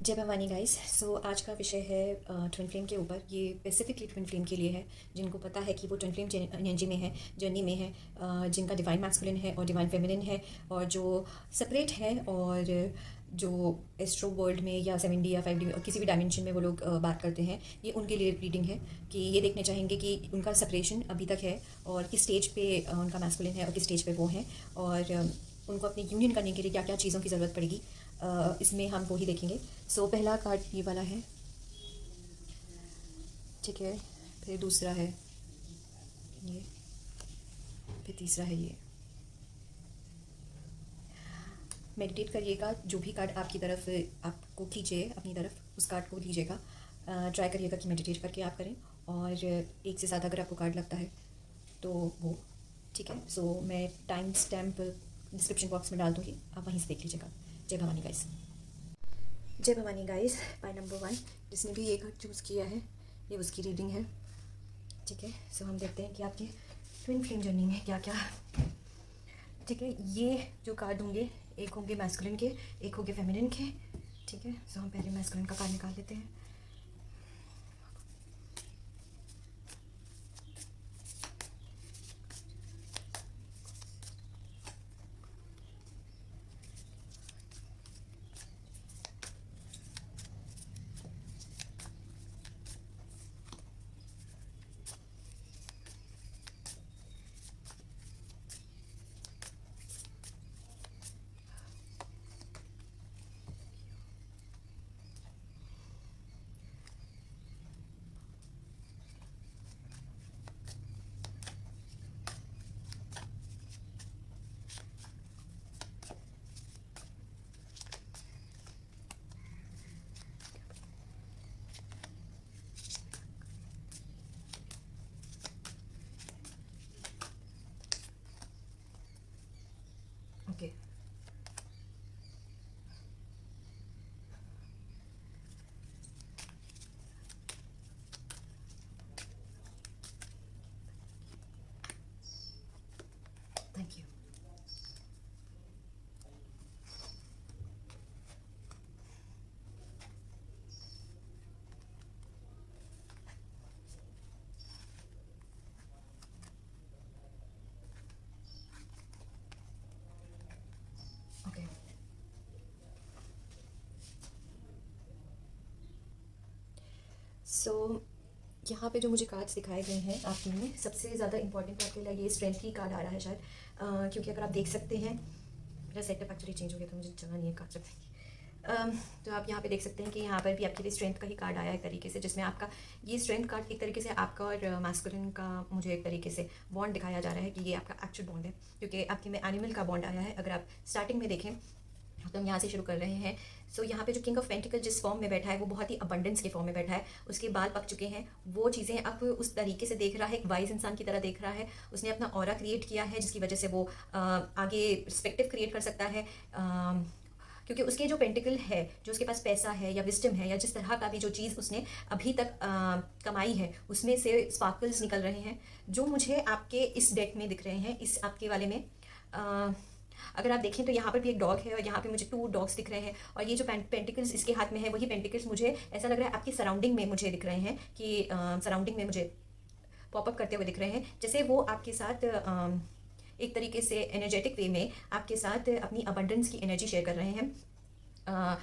जय भवानी गाइस। सो आज का विषय है ट्विन फ्लेम के ऊपर। ये स्पेसिफिकली ट्विन फ्लेम के लिए है जिनको पता है कि वो ट्विन फ्लेम एनर्जी में है, जर्नी में है, जिनका डिवाइन मैस्कुलिन है और डिवाइन फेमिनिन है, और जो सेपरेट है, और जो एस्ट्रो वर्ल्ड में या 7D या 5D किसी भी डायमेंशन में वो लोग बात करते हैं। ये उनके लिए रीडिंग है कि ये देखने चाहेंगे कि उनका सेपरेशन अभी तक है और किस स्टेज पे उनका मैस्कुलिन है और किस स्टेज पे वो है, और उनको अपनी यूनियन करने के लिए क्या क्या चीज़ों की ज़रूरत पड़ेगी। इसमें हम वो ही देखेंगे। सो पहला कार्ड ये वाला है, ठीक है। फिर दूसरा है ये, फिर तीसरा है ये। मेडिटेट करिएगा, जो भी कार्ड आपकी तरफ आपको खींचे अपनी तरफ, उस कार्ड को लीजिएगा। ट्राई करिएगा कि मेडिटेट करके आप करें, और एक से ज़्यादा अगर आपको कार्ड लगता है तो वो ठीक है। सो मैं टाइम स्टैम्प डिस्क्रिप्शन बॉक्स में डाल दूँगी, आप वहीं से देख लीजिएगा। जय भवानी गाइस। जय भवानी गाइस। बाय नंबर 1 जिसने भी ये कार्ड चूज़ किया है, ये उसकी रीडिंग है, ठीक है। सो हम देखते हैं कि आपकी ट्विन फ्लेम जर्नी में क्या क्या, ठीक है। ये जो कार्ड होंगे, एक होंगे मैस्कुलिन के, एक होंगे फेमिनिन के, ठीक है। सो हम पहले मैस्कुलिन का कार्ड निकाल लेते हैं। Okay, thank you. ओके, सो यहाँ पे जो मुझे कार्ड्स दिखाए गए हैं आपके लिए, सबसे ज़्यादा इंपॉर्टेंट आपके लिए ये स्ट्रेंथ की कार्ड आ रहा है शायद, क्योंकि अगर आप देख सकते हैं, मेरा सेटअप एक्चुअली चेंज हो गया तो मुझे जगह नहीं है कार्ड रखने की। तो आप यहाँ पे देख सकते हैं कि यहाँ पर भी आपके लिए स्ट्रेंथ का ही कार्ड आया है एक तरीके से, जिसमें आपका ये स्ट्रेंथ कार्ड एक तरीके से आपका और मैस्कुलिन का मुझे एक तरीके से बॉन्ड दिखाया जा रहा है कि ये आपका एक्चुअल बॉन्ड है, क्योंकि आपके में एनिमल का बॉन्ड आया है। अगर आप स्टार्टिंग में देखें तो हम यहाँ से शुरू कर रहे हैं। सो यहाँ पे जो किंग ऑफ पेंटिकल जिस फॉर्म में बैठा है वो बहुत ही अबंडेंस के फॉर्म में बैठा है। उसके बाल पक चुके हैं, वो चीज़ें अब उस तरीके से देख रहा है, एक वाइज इंसान की तरह देख रहा है। उसने अपना ऑरा क्रिएट किया है जिसकी वजह से वो आगे पर्सपेक्टिव क्रिएट कर सकता है, क्योंकि उसके जो पेंटिकल है, जो उसके पास पैसा है या विस्डम है या जिस तरह का भी जो चीज़ उसने अभी तक कमाई है, उसमें से स्पार्कल्स निकल रहे हैं जो मुझे आपके इस डेक में दिख रहे हैं, इस आपके वाले में। अगर आप देखें तो यहाँ पर भी एक डॉग है और यहाँ पे मुझे 2 डॉग्स दिख रहे हैं, और ये जो पेंटिकल्स इसके हाथ में है वही पेंटिकल्स मुझे ऐसा लग रहा है आपकी सराउंडिंग में मुझे दिख रहे हैं, कि सराउंडिंग में मुझे पॉपअप करते हुए दिख रहे हैं, जैसे वो आपके साथ एक तरीके से एनर्जेटिक वे में आपके साथ अपनी अबंडेंस की एनर्जी शेयर कर रहे हैं।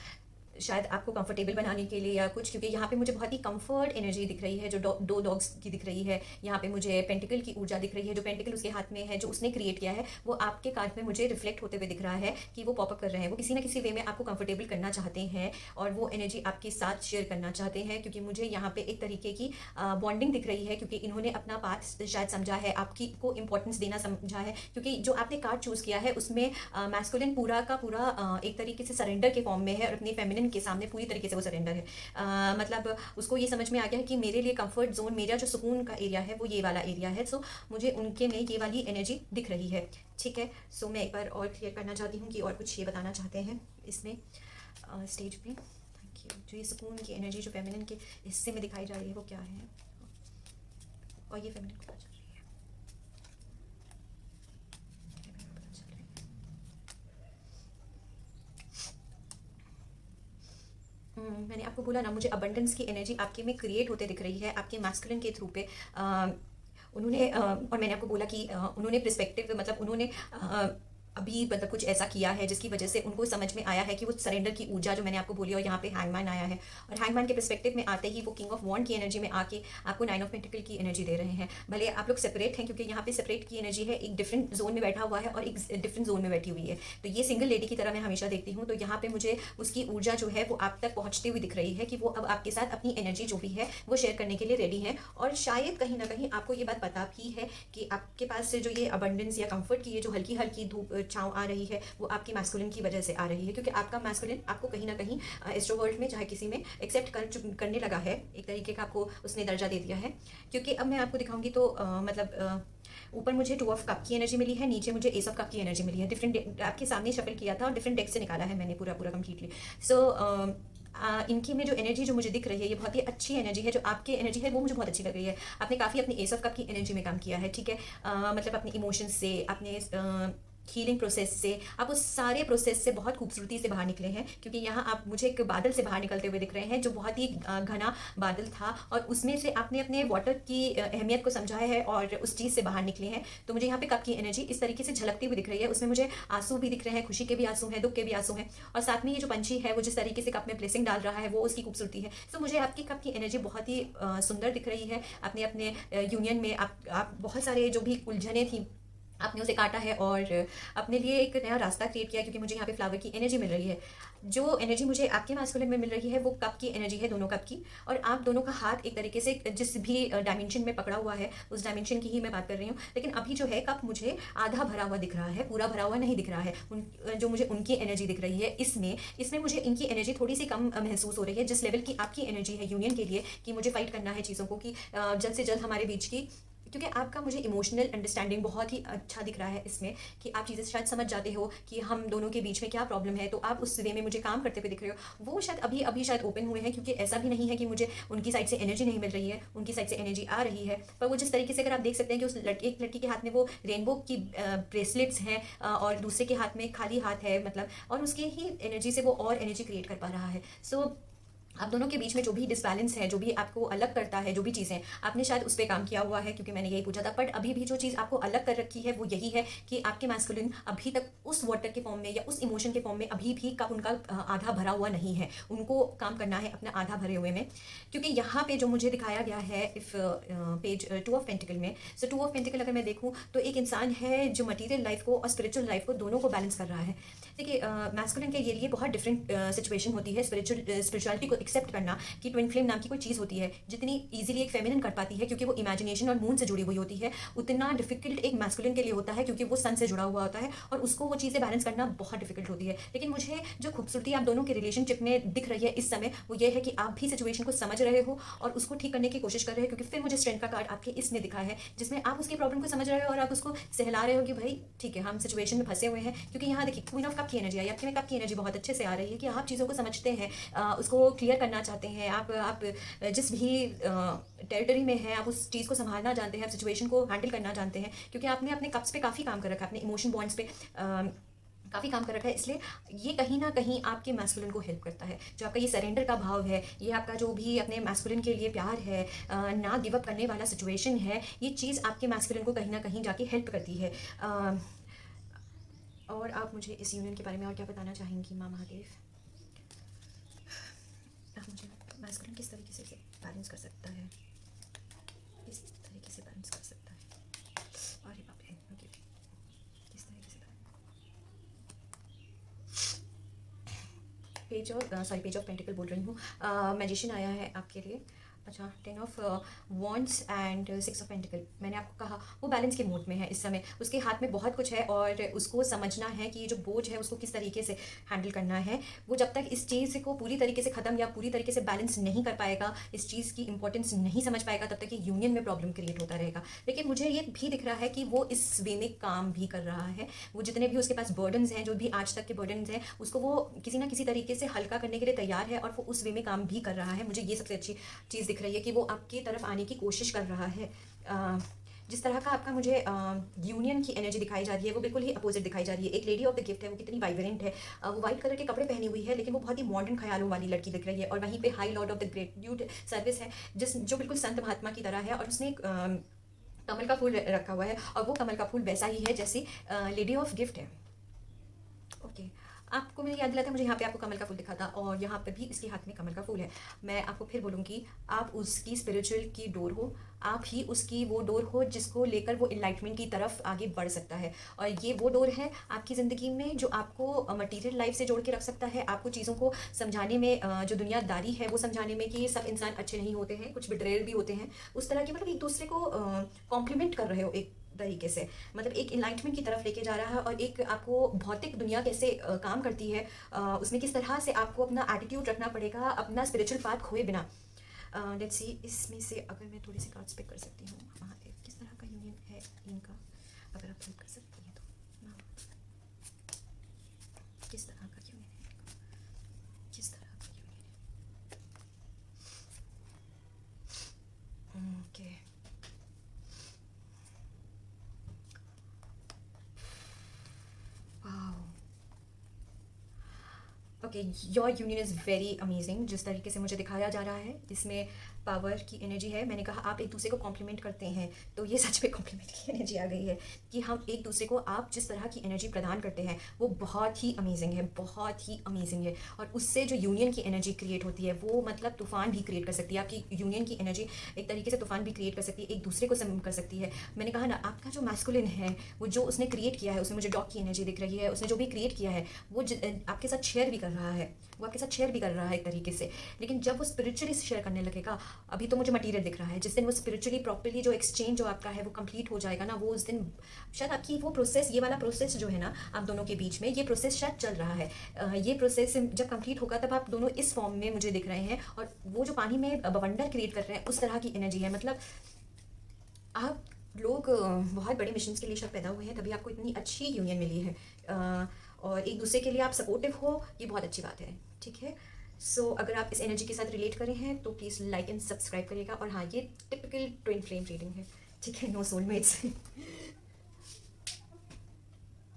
शायद आपको कंफर्टेबल बनाने के लिए या कुछ, क्योंकि यहाँ पे मुझे बहुत ही कंफर्ट एनर्जी दिख रही है जो 2 डॉग्स की दिख रही है। यहाँ पे मुझे पेंटिकल की ऊर्जा दिख रही है, जो पेंटिकल उसके हाथ में है जो उसने क्रिएट किया है वो आपके कार्ड में मुझे रिफ्लेक्ट होते हुए दिख रहा है कि वो पॉपअप कर रहे हैं, वो किसी ना किसी वे में आपको कंफर्टेबल करना चाहते हैं और वो एनर्जी आपके साथ शेयर करना चाहते हैं, क्योंकि मुझे यहाँ पे एक तरीके की बॉन्डिंग दिख रही है, क्योंकि इन्होंने अपना पाथ शायद समझा है, आपकी को इंपॉर्टेंस देना समझा है, क्योंकि जो आपने कार्ड चूज़ किया है उसमें मैस्कुलिन पूरा का पूरा एक तरीके से सरेंडर के फॉर्म में है और अपनी फेमिनिन के सामने पूरी तरीके से वो सरेंडर है। मतलब उसको ये समझ में आ गया है कि मेरे लिए कंफर्ट जोन, मेरा जो सुकून का एरिया है वो ये वाला एरिया है। सो मुझे उनके में ये वाली एनर्जी दिख रही है, ठीक है। सो मैं एक बार और क्लियर करना चाहती हूँ कि और कुछ ये बताना चाहते हैं इसमें स्टेज पे। Thank you. जो ये सुकून की एनर्जी जो फेमिनिन के हिस्से में दिखाई जा रही है वो क्या है, और ये फेमिनिन को पता चल रही है, फेमिनिन को पता चल रही है। मैंने आपको बोला ना, मुझे अबंडेंस की एनर्जी आपके में क्रिएट होते दिख रही है आपके मैस्कुलिन के थ्रू पे। उन्होंने और मैंने आपको बोला कि उन्होंने पर्सपेक्टिव, मतलब उन्होंने अभी मतलब कुछ ऐसा किया है जिसकी वजह से उनको समझ में आया है कि वो सरेंडर की ऊर्जा जो मैंने आपको बोली, और यहाँ पे हैंगमैन आया है, और हैंगमैन के पर्सपेक्टिव में आते ही वो किंग ऑफ वॉन्ड की एनर्जी में आके आपको 9 ऑफ पेंटिकल की एनर्जी दे रहे हैं। भले आप लोग सेपरेट हैं, क्योंकि यहाँ पे सेपरेट की एनर्जी है, एक डिफरेंट जोन में बैठा हुआ है और एक डिफरेंट जोन में बैठी हुई है। तो ये सिंगल लेडी की तरह मैं हमेशा देखती हूँ। तो यहाँ पे मुझे उसकी ऊर्जा जो है वो आप तक पहुँचती हुई दिख रही है कि वो अब आपके साथ अपनी एनर्जी जो भी है वो शेयर करने के लिए रेडी है। और शायद कहीं ना कहीं आपको ये बात पता भी है कि आपके पास से जो ये अबंडेंस या कंफर्ट की ये जो हल्की हल्की धूप छाँव आ रही है वो आपकी मैस्कुलिन की वजह से आ रही है, क्योंकि आपका मैस्कुलिन आपको कहीं ना कहीं एक्सट्रोवर्ट में चाहे किसी में एक्सेप्ट करने लगा है, एक तरीके का आपको उसने दर्जा दे दिया है। क्योंकि अब मैं आपको दिखाऊंगी तो ऊपर मुझे 2 ऑफ कप की एनर्जी मिली है, नीचे मुझे एस ऑफ कप की एनर्जी मिली है। डिफरेंट आपके सामने शफल किया था और डिफरेंट डेक से निकाला है मैंने पूरा पूरा कम्प्लीटली। सो इनकी में जो एनर्जी जो मुझे दिख रही है ये बहुत ही अच्छी एनर्जी है। जो आपकी एनर्जी है वो मुझे बहुत अच्छी लग रही है। आपने काफ़ी अपनी एस ऑफ कप की एनर्जी में काम किया है, ठीक है। मतलब अपने इमोशंस से, अपने हीलिंग प्रोसेस से, आप उस सारे प्रोसेस से बहुत खूबसूरती से बाहर निकले हैं। क्योंकि यहाँ आप मुझे एक बादल से बाहर निकलते हुए दिख रहे हैं जो बहुत ही घना बादल था, और उसमें से आपने अपने वाटर की अहमियत को समझा है और उस चीज़ से बाहर निकले हैं। तो मुझे यहाँ पे कप की एनर्जी इस तरीके से झलकती हुई दिख रही है। उसमें मुझे आंसू भी दिख रहे हैं, खुशी के भी आंसू हैं, दुख के भी आंसू हैं, और साथ में ये जो पंछी है वो जिस तरीके से कप में ब्लेसिंग डाल रहा है वो उसकी खूबसूरती है। तो मुझे आपकी कप की एनर्जी बहुत ही सुंदर दिख रही है। आपने अपने यूनियन में आप बहुत सारे जो भी उलझने थी आपने उसे काटा है और अपने लिए एक नया रास्ता क्रिएट किया, क्योंकि मुझे यहाँ पे फ्लावर की एनर्जी मिल रही है। जो एनर्जी मुझे आपके मैस्कुलिन में मिल रही है वो कप की एनर्जी है, दोनों कप की। और आप दोनों का हाथ एक तरीके से जिस भी डायमेंशन में पकड़ा हुआ है उस डायमेंशन की ही मैं बात कर रही हूँ। लेकिन अभी जो है कप मुझे आधा भरा हुआ दिख रहा है, पूरा भरा हुआ नहीं दिख रहा है। जो मुझे उनकी एनर्जी दिख रही है इसमें इसमें मुझे इनकी एनर्जी थोड़ी सी कम महसूस हो रही है। जिस लेवल की आपकी एनर्जी है यूनियन के लिए कि मुझे फाइट करना है चीज़ों को, कि जल्द से जल्द हमारे बीच की, क्योंकि आपका मुझे इमोशनल अंडरस्टैंडिंग बहुत ही अच्छा दिख रहा है इसमें, कि आप चीज़ें शायद समझ जाते हो कि हम दोनों के बीच में क्या प्रॉब्लम है। तो आप उस वे में मुझे काम करते हुए दिख रहे हो। वो शायद अभी अभी शायद ओपन हुए हैं, क्योंकि ऐसा भी नहीं है कि मुझे उनकी साइड से एनर्जी नहीं मिल रही है, उनकी साइड से एनर्जी आ रही है। पर वो जिस तरीके से, अगर आप देख सकते हैं कि उस एक लड़की के हाथ में वो रेनबो की ब्रेसलेट्स हैं और दूसरे के हाथ में खाली हाथ है, मतलब, और उसकी ही एनर्जी से वो और एनर्जी क्रिएट कर पा रहा है। सो आप दोनों के बीच में जो भी डिसबैलेंस है, जो भी आपको अलग करता है, जो भी चीज़ें, आपने शायद उस पर काम किया हुआ है, क्योंकि मैंने यही पूछा था। बट अभी भी जो चीज़ आपको अलग कर रखी है वो यही है कि आपके मैस्कुलिन अभी तक उस वाटर के फॉर्म में या उस इमोशन के फॉर्म में अभी भी कप उनका आधा भरा हुआ नहीं है। उनको काम करना है अपना आधा भरे हुए में। क्योंकि यहाँ पे जो मुझे दिखाया गया है इफ पेज 2 ऑफ पेंटिकल में, सो 2 ऑफ पेंटिकल अगर मैं देखूँ तो एक इंसान है जो मटीरियल लाइफ को और स्पिरिचुअल लाइफ को दोनों को बैलेंस कर रहा है। देखिए, मैस्कुलिन के लिए बहुत डिफरेंट सिचुएशन होती है स्पिरिचुअलिटी को एक्सेप्ट करना, कि ट्विन फ्लेम नाम की कोई चीज़ होती है जितनी इजीली एक फेमिनिन कर पाती है क्योंकि वो इमेजिनेशन और मून से जुड़ी हुई होती है, उतना डिफिकल्ट एक मैस्कुलिन के लिए होता है क्योंकि वो सन से जुड़ा हुआ होता है और उसको वो चीज़ें बैलेंस करना बहुत डिफिकल्ट होती है। लेकिन मुझे जो खूबसूरती आप दोनों के रिलेशनशिप में दिख रही है इस समय वो ये है कि आप भी सिचुएशन को समझ रहे हो और उसको ठीक करने की कोशिश कर रहे हो। क्योंकि फिर मुझे स्ट्रेंथ का कार्ड आपके इसमें दिखा है जिसमें आप उसकी प्रॉब्लम को समझ रहे हो और आप उसको सहला रहे हो कि भाई ठीक है, हम सिचुएशन में फंसे हुए हैं। क्योंकि यहाँ देखिए क्वीन ऑफ कप की एनर्जी आई, आपके में कप की एनर्जी बहुत अच्छे से आ रही है कि आप चीज़ों को समझते हैं, उसको क्लियर करना चाहते हैं। आप जिस भी टेरिटरी में है आप उस चीज़ को संभालना जानते हैं, आप सिचुएशन को हैंडल करना जानते हैं। क्योंकि आपने अपने कप्स पे काफ़ी काम कर रखा है, अपने इमोशन बॉन्ड्स पे काफ़ी काम कर रखा है। इसलिए ये कहीं ना कहीं आपके मैस्कुलिन को हेल्प करता है। जो आपका ये सरेंडर का भाव है, ये आपका जो भी अपने मैस्कुलिन के लिए प्यार है, ना गिव अप करने वाला सिचुएशन है, ये चीज़ आपके मैस्कुलिन को कहीं ना कहीं जाके हेल्प करती है। और आप मुझे इस यूनियन के बारे में और क्या बताना चाहेंगी माँ महादेव? आप मुझे मैस्कुलिन किस तरीके से बैलेंस कर सकता है, किस तरीके से बैलेंस कर सकता है? अरे बाप रे, ओके, किस तरीके से पेज ऑफ पेंटिकल बोल रही हूँ। मैजिशियन आया है आपके लिए। अच्छा, 10 of wands and 6 of pentacle. मैंने आपको कहा वो बैलेंस के मोड में है इस समय। उसके हाथ में बहुत कुछ है और उसको समझना है कि ये जो बोझ है उसको किस तरीके से हैंडल करना है। वो जब तक इस चीज़ को पूरी तरीके से ख़त्म या पूरी तरीके से बैलेंस नहीं कर पाएगा, इस चीज़ की इंपॉर्टेंस नहीं समझ पाएगा, तब तक ये यूनियन में प्रॉब्लम क्रिएट होता रहेगा। लेकिन मुझे ये भी दिख रहा है कि वो इस वे में काम भी कर रहा है। वो जितने भी उसके पास बर्डन्स हैं, जो भी आज तक के बर्डन्स हैं, उसको वो किसी ना किसी तरीके से हल्का करने के लिए तैयार है और वो उस वे में काम भी कर रहा है। मुझे ये सबसे अच्छी चीज़ दिख रही है कि वो आपकी तरफ आने की कोशिश कर रहा है। जिस तरह का आपका मुझे यूनियन की एनर्जी दिखाई जा रही है वो बिल्कुल ही अपोजिट दिखाई जा रही है। एक लेडी ऑफ द गिफ्ट है, वो कितनी वाइब्रेंट है, वो वाइट कलर के कपड़े पहनी हुई है, लेकिन वो बहुत ही मॉडर्न ख्यालों वाली लड़की दिख रही है। और वहीं पे high lord of the gratitude service है, जो बिल्कुल संत महात्मा की तरह है, और उसने एक कमल का फूल रखा हुआ है, और वो कमल का फूल वैसा ही है जैसी लेडी ऑफ गिफ्ट है। ओके, आपको मैंने याद दिलाया था, मुझे यहाँ पे आपको कमल का फूल दिखा था, और यहाँ पे भी इसके हाथ में कमल का फूल है। मैं आपको फिर बोलूँगी, आप उसकी स्पिरिचुअल की डोर हो, आप ही उसकी वो डोर हो जिसको लेकर वो इनलाइटमेंट की तरफ आगे बढ़ सकता है। और ये वो डोर है आपकी ज़िंदगी में जो आपको मटीरियल लाइफ से जोड़ के रख सकता है, आपको चीज़ों को समझाने में, जो दुनियादारी है वो समझाने में कि सब इंसान अच्छे नहीं होते हैं, कुछ बिट्रेयल भी होते हैं, उस तरह के, मतलब एक दूसरे को कॉम्प्लीमेंट कर रहे हो एक तरीके से, मतलब एक इनलाइटमेंट की तरफ लेके जा रहा है, और एक आपको भौतिक दुनिया कैसे काम करती है, उसमें किस तरह से आपको अपना एटीट्यूड रखना पड़ेगा, अपना स्पिरिचुअल पाथ खोए बिना। लेट्स सी, इसमें से अगर मैं थोड़ी सी कार्ड्स पिक कर सकती हूँ, किस तरह का यूनियन है इनका, अगर आप हेल्प कर सकती हैं तो। किस तरह का यूनियन है इनका, किस तरह का यूनियन है। Okay, okay, your union is very amazing. जिस तरीके से मुझे दिखाया जा रहा है, इसमें पावर की एनर्जी है। मैंने कहा आप एक दूसरे को कॉम्प्लीमेंट करते हैं, तो ये सच में कॉम्प्लीमेंट की एनर्जी आ गई है कि हम एक दूसरे को, आप जिस तरह की एनर्जी प्रदान करते हैं वो बहुत ही अमेजिंग है, बहुत ही अमेजिंग है। और उससे जो यूनियन की एनर्जी क्रिएट होती है वो मतलब तूफ़ान भी क्रिएट कर सकती है। आपकी यूनियन की एनर्जी एक तरीके से तूफ़ान भी क्रिएट कर सकती है, एक दूसरे को सम कर सकती है। मैंने कहा ना, आपका जो मैस्कुलिन है, वो जो उसने क्रिएट किया है, उसमें मुझे डॉग की एनर्जी दिख रही है, उसने जो भी क्रिएट किया है वो आपके साथ शेयर भी कर रहा है, वो आपके साथ शेयर भी कर रहा है एक तरीके से। लेकिन जब वो स्पिरिचुअली शेयर करने लगेगा, अभी तो मुझे मटीरियल दिख रहा है, जिस दिन वो स्पिरिचुअली प्रॉपर्ली जो एक्सचेंज जो आपका है वो कंप्लीट हो जाएगा ना, वो उस दिन शायद आपकी वो प्रोसेस, ये वाला प्रोसेस जो है ना आप दोनों के बीच में, ये प्रोसेस शायद चल रहा है। ये प्रोसेस जब कंप्लीट होगा तब आप दोनों इस फॉर्म में मुझे दिख रहे हैं, और वो जो पानी में बवंडर क्रिएट कर रहे हैं उस तरह की एनर्जी है। मतलब आप लोग बहुत बड़े मिशन के लिए शायद पैदा हुए हैं, तभी आपको इतनी अच्छी यूनियन मिली है, और एक दूसरे के लिए आप सपोर्टिव हो, ये बहुत अच्छी बात है। ठीक है, सो अगर आप इस एनर्जी के साथ रिलेट करें हैं तो प्लीज़ लाइक एंड सब्सक्राइब करिएगा। और हाँ, ये टिपिकल ट्विन फ्लेम रीडिंग है, ठीक है, नो सोलमेट्स।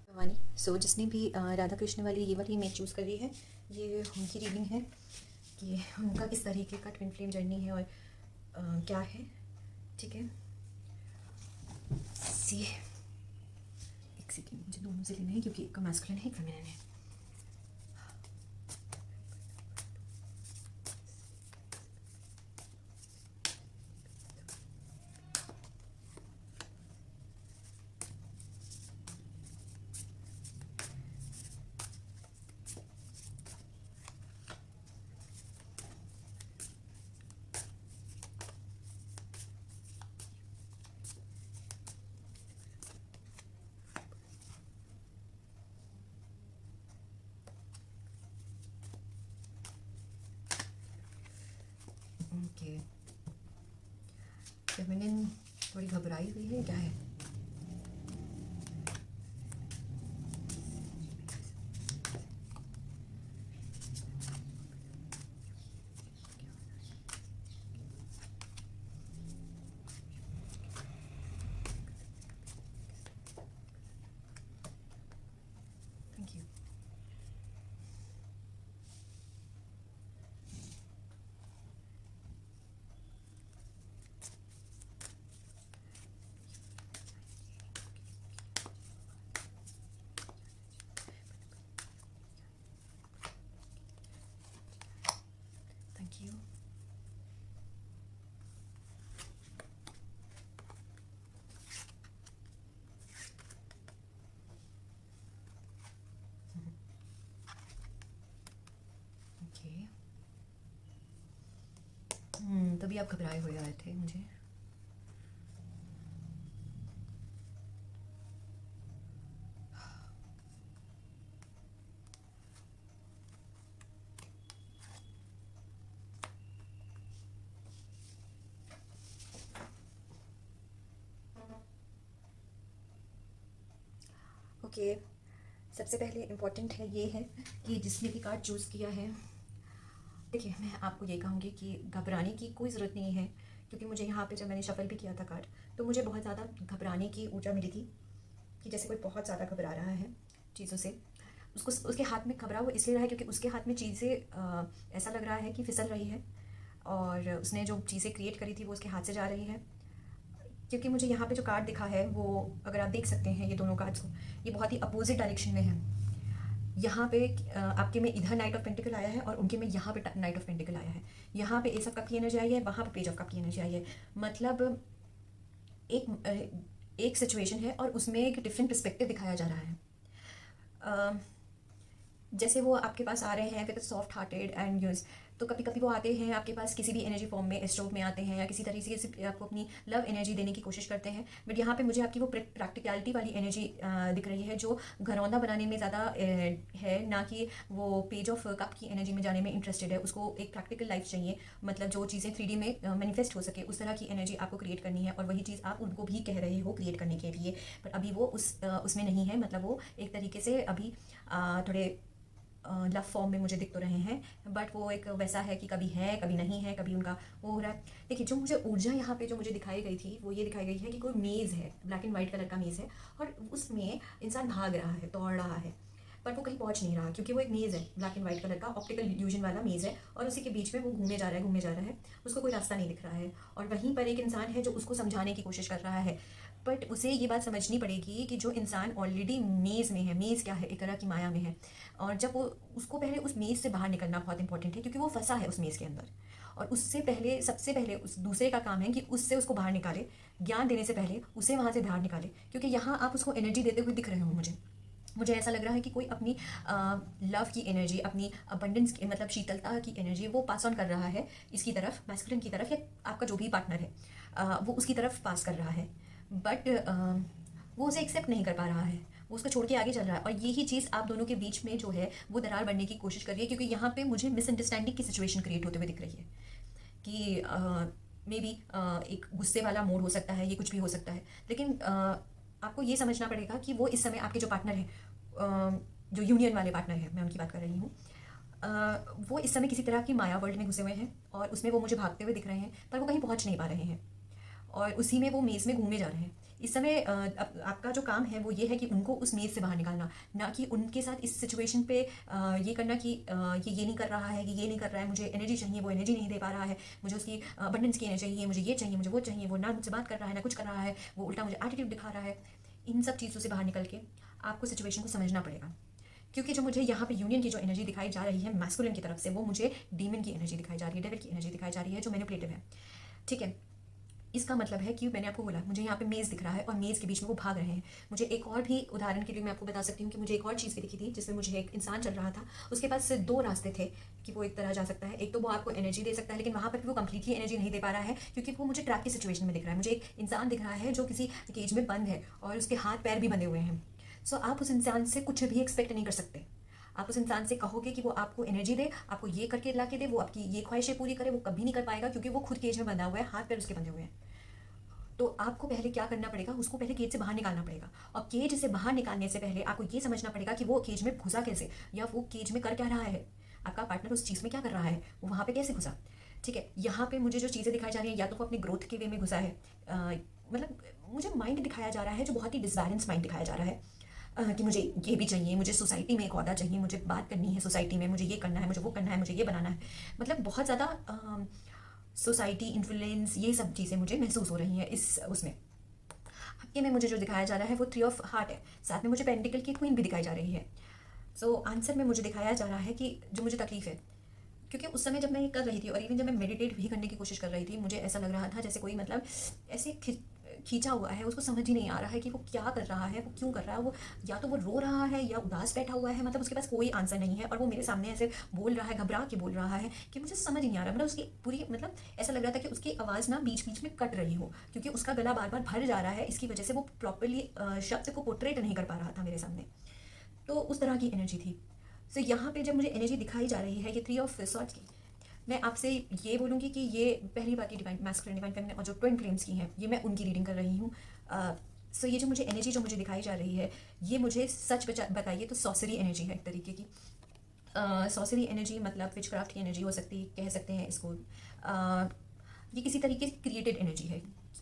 भवानी, सो जिसने भी राधा कृष्ण वाली ये वाली इमेज चूज़ करी है, ये उनकी रीडिंग है कि उनका किस तरीके का ट्विन फ्लेम जर्नी है और क्या है। ठीक है, सी, एक सेकेंड, मुझे दोनों से लेना है क्योंकि एक का मैस्कुलिन है, एक फेमिनिन है। ओके, फेमिनिन थोड़ी घबराई हुई है, क्या है? Thank you. Thank you. Okay, तभी आप घबराए हुए आए थे मुझे। ओके, सबसे पहले इम्पॉर्टेंट है ये है कि जिसने भी कार्ड चूज़ किया है, देखिए मैं आपको ये कहूँगी कि घबराने की कोई ज़रूरत नहीं है, क्योंकि मुझे यहाँ पे जब मैंने शफल भी किया था कार्ड तो मुझे बहुत ज़्यादा घबराने की ऊर्जा मिली थी कि जैसे कोई बहुत ज़्यादा घबरा रहा है चीज़ों से। उसको उसके हाथ में घबरा वो इसलिए रहा है क्योंकि उसके हाथ में चीज़ें ऐसा लग रहा है कि फिसल रही है और उसने जो चीज़ें क्रिएट करी थी वो उसके हाथ से जा रही है। क्योंकि मुझे यहाँ पे जो कार्ड दिखा है वो अगर आप देख सकते हैं ये दोनों कार्ड्स को, ये बहुत ही अपोजिट डायरेक्शन में है। यहाँ पे आपके में इधर नाइट ऑफ पेंटिकल आया है और उनके में यहाँ पे नाइट ऑफ पेंटिकल आया है। यहाँ पे एस ऑफ कप की एनर्जी आई है, वहाँ पे पेज ऑफ कप की एनर्जी आई है। मतलब एक सिचुएशन है और उसमें एक डिफरेंट पर्सपेक्टिव दिखाया जा रहा है। जैसे वो आपके पास आ रहे हैं with soft hearted and use, तो कभी कभी वो आते हैं आपके पास किसी भी एनर्जी फॉर्म में, स्ट्रोक में आते हैं या किसी तरीके से आपको अपनी लव एनर्जी देने की कोशिश करते हैं। बट यहाँ पे मुझे आपकी वो प्रैक्टिकलिटी वाली एनर्जी दिख रही है जो घरौंदा बनाने में ज़्यादा है, ना कि वो पेज ऑफ कप की एनर्जी में जाने में इंटरेस्टेड है। उसको एक प्रैक्टिकल लाइफ चाहिए, मतलब जो चीज़ें 3D में मैनिफेस्ट हो सके उस तरह की एनर्जी आपको क्रिएट करनी है और वही चीज़ आप उनको भी कह रहे हो क्रिएट करने के लिए। पर अभी वो उसमें नहीं है, मतलब वो एक तरीके से अभी थोड़े लव फॉर्म में मुझे दिख तो रहे हैं, बट वो एक वैसा है कि कभी है कभी नहीं है, कभी उनका वो हो रहा है। देखिए जो मुझे ऊर्जा यहाँ पे जो मुझे दिखाई गई थी वो ये दिखाई गई है कि कोई मेज़ है, ब्लैक एंड वाइट कलर का मेज़ है और उसमें इंसान भाग रहा है, दौड़ रहा है, पर वो कहीं पहुँच नहीं रहा क्योंकि वो एक मेज़ है, ब्लैक एंड वाइट कलर का ऑप्टिकल इल्यूजन वाला मेज़ है और उसी के बीच में वो घूमे जा रहा है, घूमे जा रहा है, उसको कोई रास्ता नहीं दिख रहा है। और वहीं पर एक इंसान है जो उसको समझाने की कोशिश कर रहा है, बट उसे ये बात समझनी पड़ेगी कि जो इंसान ऑलरेडी मेज़ में है, मेज़ क्या है, एक तरह की माया में है, और जब वो उसको पहले उस मेज़ से बाहर निकलना बहुत इंपॉर्टेंट है क्योंकि वो फंसा है उस मेज़ के अंदर। और उससे पहले, सबसे पहले उस दूसरे का काम है कि उससे उसको बाहर निकाले, ज्ञान देने से पहले उसे वहाँ से बाहर निकाले। क्योंकि यहाँ आप उसको एनर्जी देते हुए दिख रहे हो, मुझे ऐसा लग रहा है कि कोई अपनी लव की एनर्जी, अपनी अबंडेंस की, मतलब शीतलता की एनर्जी वो पास ऑन कर रहा है इसकी तरफ, मैस्कुलिन की तरफ, या आपका जो भी पार्टनर है वो उसकी तरफ पास कर रहा है। बट वो उसे एक्सेप्ट नहीं कर पा रहा है, वो उसको छोड़ के आगे चल रहा है। और यही चीज़ आप दोनों के बीच में जो है वो दरार बढ़ने की कोशिश कर रही है, क्योंकि यहाँ पे मुझे मिसअंडरस्टैंडिंग की सिचुएशन क्रिएट होते हुए दिख रही है कि मे बी एक गुस्से वाला मोड हो सकता है, ये कुछ भी हो सकता है। लेकिन आपको ये समझना पड़ेगा कि वो इस समय आपके जो पार्टनर हैं, जो यूनियन वाले पार्टनर हैं, मैं उनकी बात कर रही हूँ, वो इस समय किसी तरह की माया वर्ल्ड में घुसे हुए हैं और उसमें वो मुझे भागते हुए दिख रहे हैं, पर वो कहीं पहुँच नहीं पा रहे हैं और उसी में वो मेज़ में घूमे जा रहे हैं। इस समय आपका जो काम है वो ये है कि उनको उस मेज़ से बाहर निकालना, ना कि उनके साथ इस सिचुएशन पे ये करना कि ये नहीं कर रहा है, कि ये नहीं कर रहा है, मुझे एनर्जी चाहिए, वो एनर्जी नहीं दे पा रहा है, मुझे उसकी अबंडेंस की एनर्जी चाहिए, मुझे ये चाहिए, मुझे वो चाहिए, वो ना मुझसे बात कर रहा है, ना कुछ कर रहा है, वो उल्टा मुझे एटीट्यूड दिखा रहा है। इन सब चीज़ों से बाहर निकल के आपको सिचुएशन को समझना पड़ेगा, क्योंकि जो मुझे यहाँ पे यूनियन की जो एनर्जी दिखाई जा रही है मैस्कुलिन की तरफ से, वो मुझे डीमन की एनर्जी दिखाई जा रही है, डेविल की एनर्जी दिखाई जा रही है, जो मैनिपुलेटिव है। ठीक है, इसका मतलब है कि मैंने आपको बोला मुझे यहाँ पे मेज़ दिख रहा है और मेज़ के बीच में वो भाग रहे हैं। मुझे एक और भी उदाहरण के लिए मैं आपको बता सकती हूँ कि मुझे एक और चीज़ भी दिखी थी जिसमें मुझे एक इंसान चल रहा था, उसके पास से 2 रास्ते थे कि वो एक तरह जा सकता है। एक तो वो आपको एनर्जी दे सकता है, लेकिन वहाँ पर भी वो कंप्लीटली एनर्जी नहीं दे पा रहा है क्योंकि वो मुझे ट्रैप की सिचुएशन में दिख रहा है। मुझे एक इंसान दिख रहा है जो किसी केज में बंद है और उसके हाथ पैर भी बंधे हुए हैं। सो आप उस इंसान से कुछ भी एक्सपेक्ट नहीं कर सकते। आप उस इंसान से कहोगे कि वो आपको एनर्जी दे, आपको ये करके ला के दे, वो आपकी ये ख्वाहिशें पूरी करे, वो कभी नहीं कर पाएगा क्योंकि वो खुद केज में बंधा हुआ है, हाथ पैर उसके बंधे हुए हैं। तो आपको पहले क्या करना पड़ेगा, उसको पहले केज से बाहर निकालना पड़ेगा। और केज से बाहर निकालने से पहले आपको ये समझना पड़ेगा कि वो केज में घुसा कैसे, या वो केज में कर क्या रहा है, आपका पार्टनर उस चीज़ में क्या कर रहा है, वो वहाँ पे कैसे घुसा। ठीक है, यहाँ पे मुझे जो चीज़ें दिखाई जा रही हैं, या तो वो अपनी ग्रोथ के वे में घुसा है, मतलब मुझे माइंड दिखाया जा रहा है जो बहुत ही डिसबैलेंस माइंड दिखाया जा रहा है, कि मुझे ये भी चाहिए, मुझे सोसाइटी में एक ओहदा चाहिए, मुझे बात करनी है सोसाइटी में, मुझे ये करना है, मुझे वो करना है, मुझे ये बनाना है। मतलब बहुत ज़्यादा सोसाइटी इन्फ्लुएंस, ये सब चीज़ें मुझे महसूस हो रही हैं इस उसमें। आपके में मुझे जो दिखाया जा रहा है वो 3 ऑफ हार्ट है, साथ में मुझे पेंटिकल की क्वीन भी दिखाई जा रही है। सो आंसर में मुझे दिखाया जा रहा है कि जो मुझे तकलीफ है, क्योंकि उस समय जब मैं ये कर रही थी और इवन जब मैं मेडिटेट भी करने की कोशिश कर रही थी, मुझे ऐसा लग रहा था जैसे कोई मतलब ऐसे खींचा हुआ है, उसको समझ ही नहीं आ रहा है कि वो क्या कर रहा है, वो क्यों कर रहा है, वो या तो वो रो रहा है या उदास बैठा हुआ है, मतलब उसके पास कोई आंसर नहीं है और वो मेरे सामने ऐसे बोल रहा है, घबरा के बोल रहा है कि मुझे समझ नहीं आ रहा। मतलब उसकी पूरी, मतलब ऐसा लग रहा था कि उसकी आवाज़ ना बीच बीच में कट रही हो क्योंकि उसका गला बार बार भर जा रहा है, इसकी वजह से वो प्रॉपरली शब्द को पोर्ट्रेट नहीं कर पा रहा था मेरे सामने। तो उस तरह की एनर्जी थी। सो यहाँ पे जब मुझे एनर्जी दिखाई जा रही है ये 3 ऑफ सॉर्ड्स की, मैं आपसे ये बोलूँगी कि ये पहली बात, ये डिवाइन मैस्कुलिन, डिवाइन फेमिनिन और जो ट्विन फ्लेम्स की हैं, ये मैं उनकी रीडिंग कर रही हूँ। सो ये जो मुझे एनर्जी जो मुझे दिखाई जा रही है, ये मुझे सच बताइए तो सॉसरी एनर्जी है एक तरीके की। सॉसरी एनर्जी मतलब विचक्राफ्ट की एनर्जी हो सकती, कह सकते हैं इसको। ये किसी तरीके से क्रिएटेड एनर्जी है,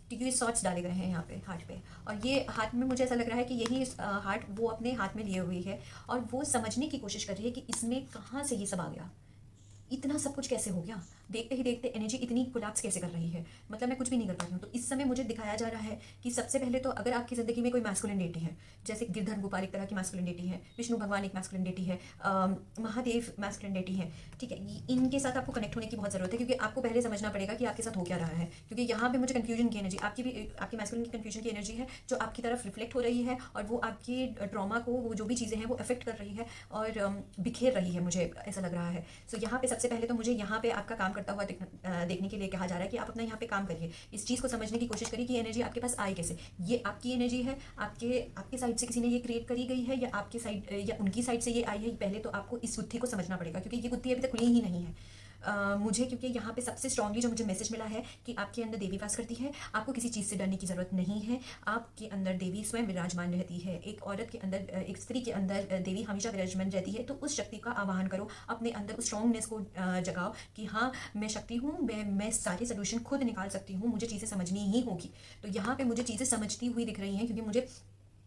क्योंकि ये सॉट्स डाले गए हैं यहाँ पे हार्ट पे, और ये हाथ में मुझे ऐसा लग रहा है कि यही हार्ट वो अपने हाथ में लिए हुई है, और वो समझने की कोशिश कर रही है कि इसमें कहाँ से ये सब आ गया, इतना सब कुछ कैसे हो गया, देखते ही देखते एनर्जी इतनी कोलैप्स कैसे कर रही है, मतलब मैं कुछ भी नहीं कर पा रही हूँ। तो इस समय मुझे दिखाया जा रहा है कि सबसे पहले तो अगर आपकी ज़िंदगी में कोई मैस्कुलिन डेटी है, जैसे गिरधर गोपाल एक तरह की मैस्कुलिन डेटी है, विष्णु भगवान एक मैस्कुलिन डेटी है, महादेव मैस्कुलिन डेटी है, ठीक है, इनके साथ आपको कनेक्ट होने की बहुत ज़रूरत है, क्योंकि आपको पहले समझना पड़ेगा कि आपके साथ हो क्या रहा है, क्योंकि यहाँ पे मुझे कन्फ्यूजन की एनर्जी, आपकी भी आपकी मैस्कुलिन की कन्फ्यूजन की एनर्जी है जो आपकी तरफ रिफ्लेक्ट हो रही है, और वो आपकी ट्रॉमा को, वो जो भी चीज़ें हैं वो अफेक्ट कर रही है और बिखेर रही है, मुझे ऐसा लग रहा है। सो यहाँ पे सबसे पहले तो मुझे यहाँ पे आपका काम करता हुआ देखने के लिए कहा जा रहा है कि आप अपना यहाँ पे काम करिए, इस चीज़ को समझने की कोशिश करिए कि एनर्जी आपके पास आई कैसे, ये आपकी एनर्जी है, आपके साइड से किसी ने ये क्रिएट करी गई है, या आपके साइड या उनकी साइड से ये आई है। पहले तो आपको इस गुत्थी को समझना पड़ेगा, क्योंकि ये गुत्थी अभी तक खुली ही नहीं है। मुझे क्योंकि यहाँ पे सबसे स्ट्रांगली जो मुझे मैसेज मिला है कि आपके अंदर देवी वास करती है, आपको किसी चीज़ से डरने की ज़रूरत नहीं है, आपके अंदर देवी स्वयं विराजमान रहती है। एक औरत के अंदर, एक स्त्री के अंदर देवी हमेशा विराजमान रहती है, तो उस शक्ति का आवाहन करो, अपने अंदर उस स्ट्रॉन्गनेस को जगाओ कि हाँ मैं शक्ति हूँ, मैं सारे सोल्यूशन खुद निकाल सकती हूँ, मुझे चीज़ें समझनी ही होगी। तो यहाँ पे मुझे चीज़ें समझती हुई दिख रही हैं, क्योंकि मुझे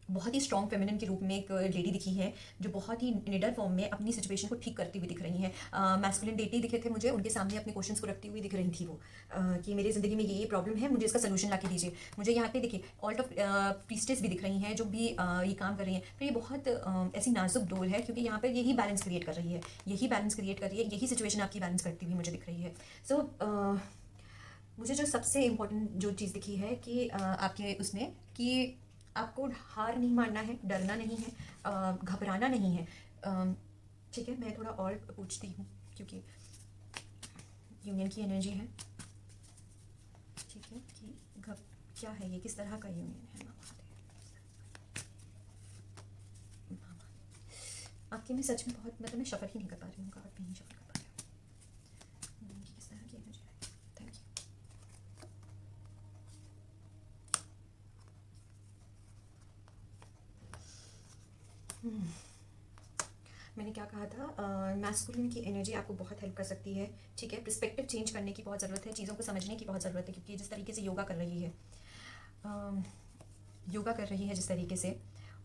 बहुत ही स्ट्रॉन्ग फेमिनिन के रूप में एक लेडी दिखी है जो बहुत ही निडर फॉर्म में अपनी सिचुएशन को ठीक करती हुई दिख रही हैं। मैस्कुलिन डेटी दिखे थे मुझे, उनके सामने अपने क्वेश्चंस को रखती हुई दिख रही थी वो, कि मेरी ज़िंदगी में ये प्रॉब्लम है, मुझे इसका सोल्यूशन ला के दीजिए। मुझे यहाँ पे देखिए ऑल्ट ऑफ प्रीस्टेस भी दिख रही हैं जो भी ये काम कर रही हैं। तो ये बहुत ऐसी नाजुक डोर है, क्योंकि यहाँ पर यही बैलेंस क्रिएट कर रही है, यही बैलेंस क्रिएट कर रही है, यही सिचुएशन आपकी बैलेंस करती हुई मुझे दिख रही है। सो मुझे जो सबसे इम्पोर्टेंट जो चीज़ दिखी है कि आपके उसमें कि आपको हार नहीं मानना है, डरना नहीं है, घबराना नहीं है। ठीक है, मैं थोड़ा और पूछती हूँ, क्योंकि यूनियन की एनर्जी है, ठीक है, कि क्या है ये, किस तरह का यूनियन है। आपकी मैं सच में बहुत, मतलब मैं शफल ही नहीं कर पा रही हूँ, कार्ड भी नहीं शफल कर पा रही हूँ। यूनियन की किस तरह की एनर्जी है। Thank you. मैंने क्या कहा था, मैस्कुलिन की एनर्जी आपको बहुत हेल्प कर सकती है, ठीक है, पर्सपेक्टिव चेंज करने की बहुत ज़रूरत है, चीज़ों को समझने की बहुत ज़रूरत है, क्योंकि जिस तरीके से योगा कर रही है, जिस तरीके से,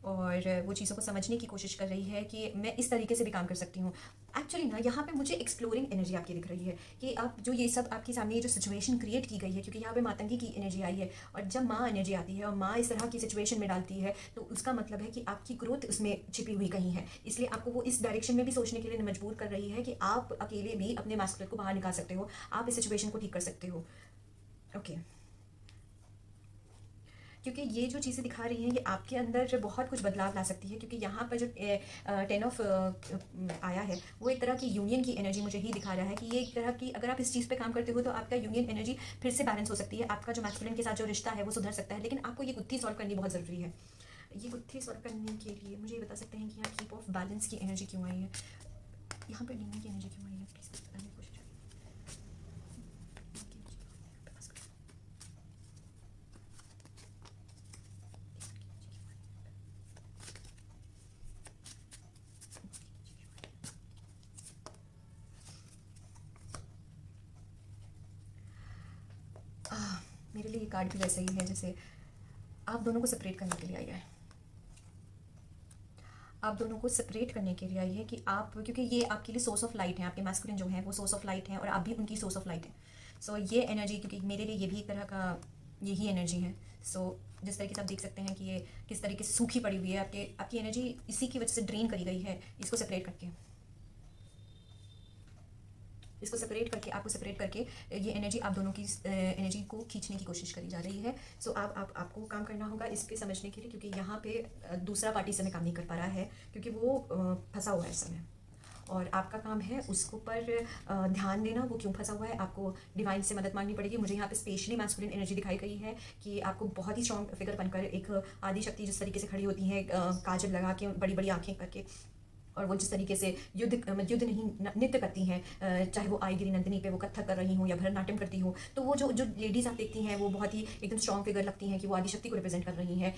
और वो चीज़ों को समझने की कोशिश कर रही है कि मैं इस तरीके से भी काम कर सकती हूँ। एक्चुअली ना यहाँ पे मुझे एक्सप्लोरिंग एनर्जी आपकी दिख रही है, कि आप जो ये सब आपके सामने ये जो सिचुएशन क्रिएट की गई है, क्योंकि यहाँ पे मातंगी की एनर्जी आई है, और जब माँ एनर्जी आती है और माँ इस तरह की सिचुएशन में डालती है, तो उसका मतलब है कि आपकी ग्रोथ उसमें छिपी हुई कहीं है, इसलिए आपको वो इस डायरेक्शन में भी सोचने के लिए मजबूर कर रही है कि आप अकेले भी अपने मैस्कुलिन को बाहर निकाल सकते हो, आप इस सिचुएशन को ठीक कर सकते हो। ओके, क्योंकि ये जो चीज़ें दिखा रही हैं ये आपके अंदर बहुत कुछ बदलाव ला सकती है, क्योंकि यहाँ पर जो 10 ऑफ आया है वो एक तरह की यूनियन की एनर्जी मुझे ही दिखा रहा है, कि ये एक तरह की, अगर आप इस चीज़ पे काम करते हो तो आपका यूनियन एनर्जी फिर से बैलेंस हो सकती है, आपका जो मैस्कुलिन के साथ जो रिश्ता है वो सुधर सकता है। लेकिन आपको ये गुत्थी सॉल्व करनी बहुत ज़रूरी है। ये गुत्थी सॉल्व करने के लिए मुझे ये बता सकते हैं कि यहाँ कीप ऑफ बैलेंस की एनर्जी क्यों आई है, यहाँ पर यूनियन की एनर्जी क्यों आई है, प्लीज़ बताने की कोशिश करिए। मेरे लिए ये कार्ड भी वैसा ही है जैसे आप दोनों को सेपरेट करने के लिए आई है, आप दोनों को सेपरेट करने के लिए आई है, कि आप, क्योंकि ये आपके लिए सोर्स ऑफ लाइट है, आपके मैस्कुलिन जो है वो सोर्स ऑफ लाइट है, और आप भी उनकी सोर्स ऑफ लाइट है। सो ये एनर्जी, क्योंकि मेरे लिए ये भी एक तरह का यही एनर्जी है। सो जिस तरीके से आप देख सकते हैं कि ये किस तरीके से सूखी पड़ी हुई है, आपकी एनर्जी इसी की वजह से ड्रेन करी गई है। इसको सेपरेट करके, आपको सेपरेट करके ये एनर्जी आप दोनों की एनर्जी को खींचने की कोशिश करी जा रही है। सो आपको काम करना होगा इस पे समझने के लिए, क्योंकि यहाँ पे दूसरा पार्टी समय काम नहीं कर पा रहा है, क्योंकि वो फंसा हुआ है इस समय, और आपका काम है उसको पर ध्यान देना, वो क्यों फंसा हुआ है, आपको डिवाइन से मदद मांगनी पड़ेगी। मुझे यहाँ पे स्पेशली मैस्कुलिन एनर्जी दिखाई गई है कि आपको बहुत ही स्ट्रॉन्ग फिगर बनकर, एक आदि शक्ति जिस तरीके से खड़ी होती है, काजल लगा के, बड़ी बड़ी आंखें करके, और वो जिस तरीके से युद्ध नहीं नृत्य करती हैं, चाहे वो आयगिरी नंदिनी पे वो कथक कर रही हूँ या भरतनाट्यम करती हूँ, तो वो जो जो लेडीज़ आप देखती हैं वो बहुत ही एकदम स्ट्रॉन्ग फिगर लगती हैं कि वो आदिशक्ति को रिप्रेजेंट कर रही हैं।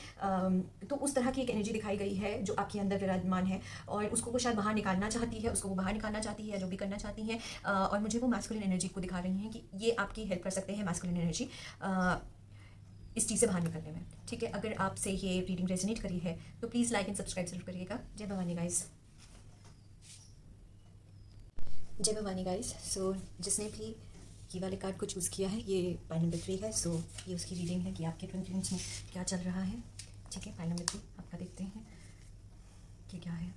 तो उस तरह की एक एनर्जी दिखाई गई है जो आपके अंदर विराजमान है, और उसको वो शायद बाहर निकालना चाहती है, उसको वो बाहर निकालना चाहती है, जो भी करना चाहती हैं। और मुझे वो मैस्कुलिन एनर्जी को दिखा रही हैं कि ये आपकी हेल्प कर सकते हैं, मैस्कुलिन एनर्जी इस चीज़ से बाहर निकलने में। ठीक है, अगर आपसे ये रीडिंग रेजोनेट करी है तो प्लीज़ लाइक एंड सब्सक्राइब जरूर करिएगा। जय भवानी गाइस। जय भवानी गाइस। सो जिसने भी ये वाले कार्ड को चूज़ किया है, ये पाइल नंबर 3 है। सो ये उसकी रीडिंग है कि आपके ट्विन फ्लेम्स में क्या चल रहा है। ठीक है, पाइल नंबर 3 आपका देखते हैं कि क्या है।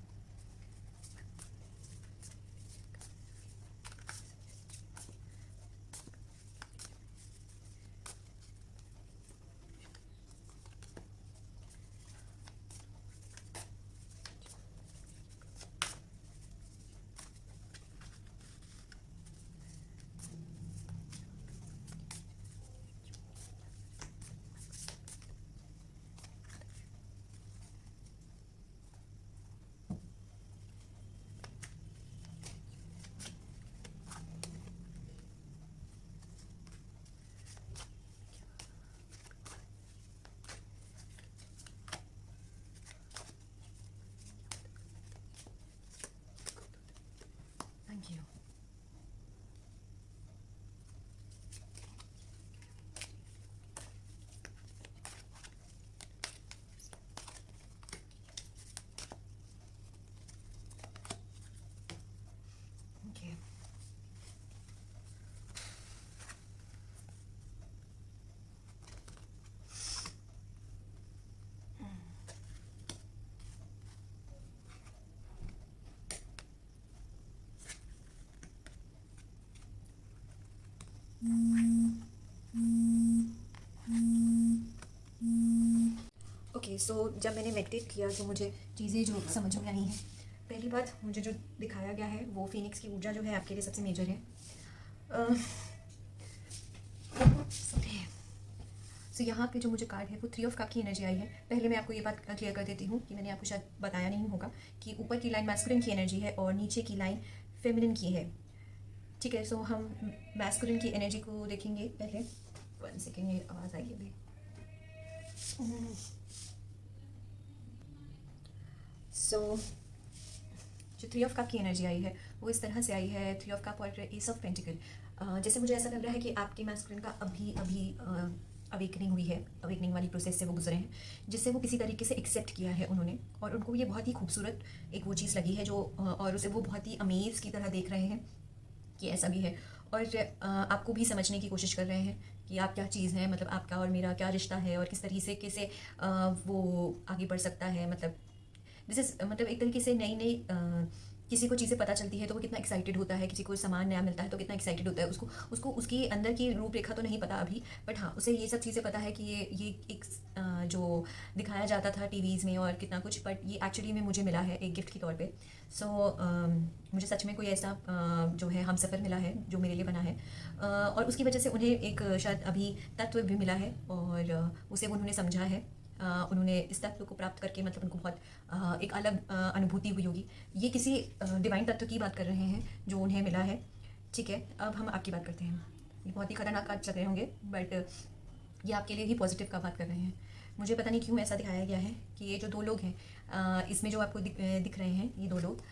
Thank you. Okay, okay. So जब मैंने मेडिटेट किया तो मुझे चीज़ें जो समझ में आई हैं, पहली बात मुझे जो दिखाया गया है वो फिनिक्स की ऊर्जा जो है आपके लिए सबसे मेजर है। सो यहाँ पे जो मुझे कार्ड है वो 3 ऑफ कप की एनर्जी आई है। पहले मैं आपको ये बात क्लियर कर देती हूँ कि मैंने आपको शायद बताया नहीं होगा कि ऊपर की लाइन मैस्कुलिन की एनर्जी है और नीचे की लाइन फेमिनिन की है। ठीक है, सो हम मैस्कुलिन की एनर्जी को देखेंगे पहले। 1 सेकेंड, ये आवाज़ आई अभी। सो जो 3 ऑफ कप की एनर्जी आई है वो इस तरह से आई है, 3 ऑफ कप और एस ऑफ पेंटिकल। जैसे मुझे ऐसा लग रहा है कि आपकी मैस्कुलिन का अभी अभी अवेकनिंग हुई है, अवेकनिंग वाली प्रोसेस से वो गुजरे हैं, जिससे वो किसी तरीके से एक्सेप्ट किया है उन्होंने, और उनको ये बहुत ही खूबसूरत एक वो चीज़ लगी है जो, और उसे वो बहुत ही अमेज की तरह देख रहे हैं कि ऐसा भी है, और आपको भी समझने की कोशिश कर रहे हैं कि आप क्या चीज़ हैं, मतलब आपका और मेरा क्या रिश्ता है और किस तरीके से वो आगे बढ़ सकता है। मतलब दिस इज़ मतलब एक तरीके से नई नई किसी को चीज़ें पता चलती है तो वो कितना एक्साइटेड होता है, किसी को सामान नया मिलता है तो कितना एक्साइटेड होता है। उसको उसको उसकी अंदर की रूपरेखा तो नहीं पता अभी, बट हाँ उसे ये सब चीज़ें पता है कि ये एक जो दिखाया जाता था टीवीज़ में और कितना कुछ, बट ये एक्चुअली में मुझे मिला है एक गिफ्ट के तौर पे। सो मुझे सच में कोई ऐसा जो है हम सफ़र मिला है जो मेरे लिए बना है, और उसकी वजह से उन्हें एक शायद अभी तत्व भी मिला है और उसे उन्होंने समझा है। उन्होंने इस तत्व को प्राप्त करके मतलब उनको बहुत एक अलग अनुभूति हुई होगी। ये किसी डिवाइन तत्व की बात कर रहे हैं जो उन्हें मिला है। ठीक है, अब हम आपकी बात करते हैं। ये बहुत ही खतरनाक कार्ड चल रहे होंगे, बट ये आपके लिए ही पॉजिटिव का बात कर रहे हैं। मुझे पता नहीं क्यों ऐसा दिखाया गया है कि ये जो 2 लोग हैं, इसमें जो आपको दिख रहे हैं ये 2 लोग,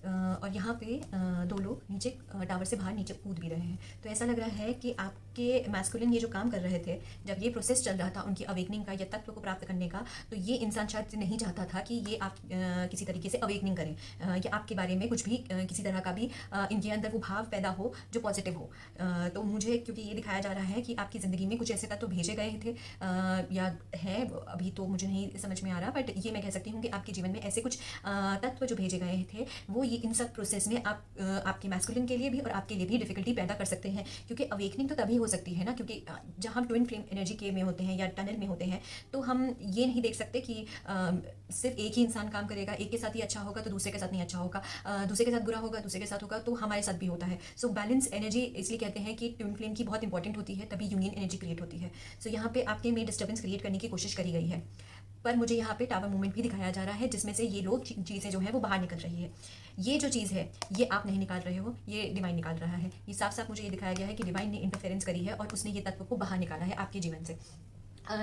और यहाँ पे 2 लोग नीचे टावर से बाहर नीचे कूद भी रहे हैं। तो ऐसा लग रहा है कि आपके मैस्कुलिन ये जो काम कर रहे थे जब ये प्रोसेस चल रहा था उनकी अवेकनिंग का या तत्व को प्राप्त करने का, तो ये इंसान शायद नहीं चाहता था कि ये आप किसी तरीके से अवेकनिंग करें, या आपके बारे में कुछ भी किसी तरह का भी इनके अंदर वो भाव पैदा हो जो पॉजिटिव हो। तो मुझे क्योंकि ये दिखाया जा रहा है कि आपकी ज़िंदगी में कुछ ऐसे तत्व भेजे गए थे, या हैं, अभी तो मुझे नहीं समझ में आ रहा, बट ये मैं कह सकती हूँ कि आपके जीवन में ऐसे कुछ तत्व जो भेजे गए थे वो ये इन सब प्रोसेस में आपके मैस्कुलिन के लिए भी और आपके लिए भी डिफिकल्टी पैदा कर सकते हैं। क्योंकि अवेकनिंग तो तभी हो सकती है ना, क्योंकि जब हम ट्विन फ्लेम एनर्जी के में होते हैं या टनल में होते हैं तो हम ये नहीं देख सकते कि सिर्फ एक ही इंसान काम करेगा, एक के साथ ही अच्छा होगा तो दूसरे के साथ नहीं अच्छा होगा, दूसरे के साथ बुरा होगा दूसरे के साथ होगा, तो हमारे साथ भी होता है। सो बैलेंस एनर्जी इसलिए कहते हैं कि ट्विन फ्लेम की बहुत इंपॉर्टेंट होती है, तभी यूनियन एनर्जी क्रिएट होती है। सो यहाँ पे आपके में डिस्टर्बेंस क्रिएट करने की कोशिश करी गई है। पर मुझे यहाँ पे टावर मूवमेंट भी दिखाया जा रहा है, जिसमें से ये लोग चीज़ें जो है वो बाहर निकल रही है। ये जो चीज़ है ये आप नहीं निकाल रहे हो, ये डिवाइन निकाल रहा है। ये साफ साफ मुझे ये दिखाया गया है कि डिवाइन ने इंटरफेरेंस करी है और उसने ये तत्व को बाहर निकाला है आपके जीवन से।